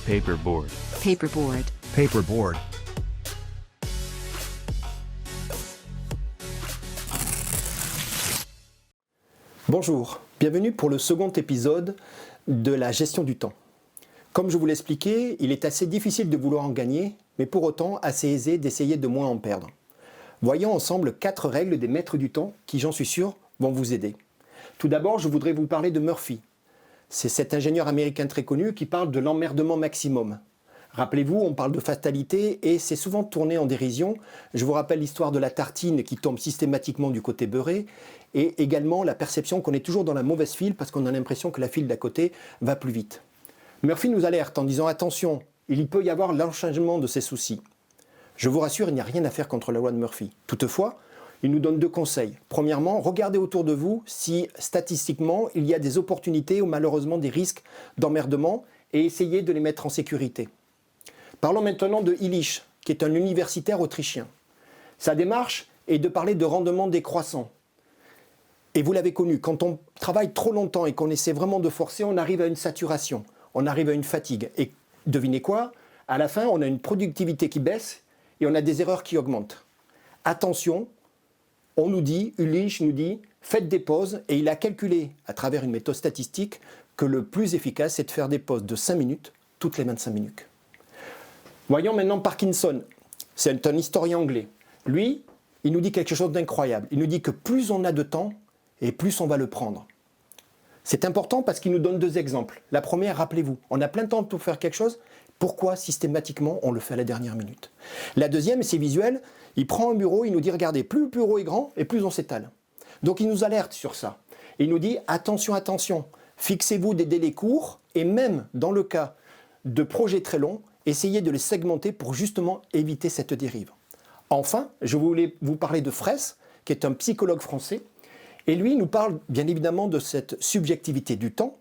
Paperboard. Paperboard. Paperboard. Bonjour, bienvenue pour le second épisode de la gestion du temps. Comme je vous l'expliquais, il est assez difficile de vouloir en gagner, mais pour autant assez aisé d'essayer de moins en perdre. Voyons ensemble 4 règles des maîtres du temps qui, j'en suis sûr, vont vous aider. Tout d'abord, je voudrais vous parler de Murphy. C'est cet ingénieur américain très connu qui parle de l'emmerdement maximum. Rappelez-vous, on parle de fatalité et c'est souvent tourné en dérision. Je vous rappelle l'histoire de la tartine qui tombe systématiquement du côté beurré et également la perception qu'on est toujours dans la mauvaise file parce qu'on a l'impression que la file d'à côté va plus vite. Murphy nous alerte en disant « Attention, il peut y avoir l'enchaînement de ces soucis ». Je vous rassure, il n'y a rien à faire contre la loi de Murphy. Toutefois, il nous donne 2 conseils. Premièrement, regardez autour de vous si statistiquement il y a des opportunités ou malheureusement des risques d'emmerdement et essayez de les mettre en sécurité. Parlons maintenant de Illich, qui est un universitaire autrichien. Sa démarche est de parler de rendement décroissant. Et vous l'avez connu, quand on travaille trop longtemps et qu'on essaie vraiment de forcer, on arrive à une saturation, on arrive à une fatigue. Et devinez quoi ? À la fin, on a une productivité qui baisse et on a des erreurs qui augmentent. Attention, on nous dit, Illich nous dit, faites des pauses et il a calculé à travers une méthode statistique que le plus efficace c'est de faire des pauses de 5 minutes toutes les 25 minutes. Voyons maintenant Parkinson, c'est un historien anglais. Lui, il nous dit quelque chose d'incroyable. Il nous dit que plus on a de temps et plus on va le prendre. C'est important parce qu'il nous donne 2 exemples. La première, rappelez-vous, on a plein de temps pour faire quelque chose. Pourquoi systématiquement on le fait à la dernière minute ? La deuxième, c'est visuel. Il prend un bureau, il nous dit, regardez, plus le bureau est grand et plus on s'étale. Donc il nous alerte sur ça. Il nous dit, attention, attention, fixez-vous des délais courts et même dans le cas de projets très longs, essayez de les segmenter pour justement éviter cette dérive. Enfin, je voulais vous parler de Fraisse, qui est un psychologue français. Et lui nous parle bien évidemment de cette subjectivité du temps.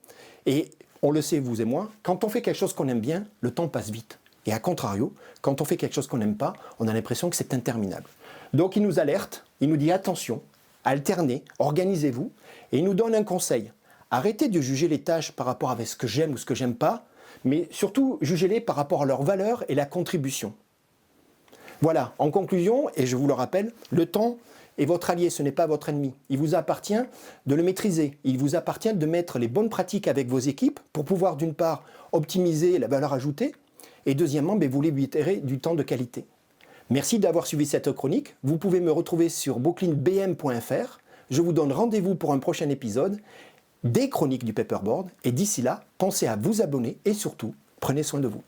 Et on le sait, vous et moi, quand on fait quelque chose qu'on aime bien, le temps passe vite. Et à contrario, quand on fait quelque chose qu'on n'aime pas, on a l'impression que c'est interminable. Donc il nous alerte, il nous dit attention, alternez, organisez-vous. Et il nous donne un conseil. Arrêtez de juger les tâches par rapport à ce que j'aime ou ce que j'aime pas, mais surtout jugez-les par rapport à leur valeur et la contribution. Voilà, en conclusion, et je vous le rappelle, le temps est votre allié, ce n'est pas votre ennemi. Il vous appartient de le maîtriser. Il vous appartient de mettre les bonnes pratiques avec vos équipes pour pouvoir d'une part optimiser la valeur ajoutée et deuxièmement vous libérer du temps de qualité. Merci d'avoir suivi cette chronique. Vous pouvez me retrouver sur booklinbm.fr. Je vous donne rendez-vous pour un prochain épisode des chroniques du Paperboard et d'ici là, pensez à vous abonner et surtout, prenez soin de vous.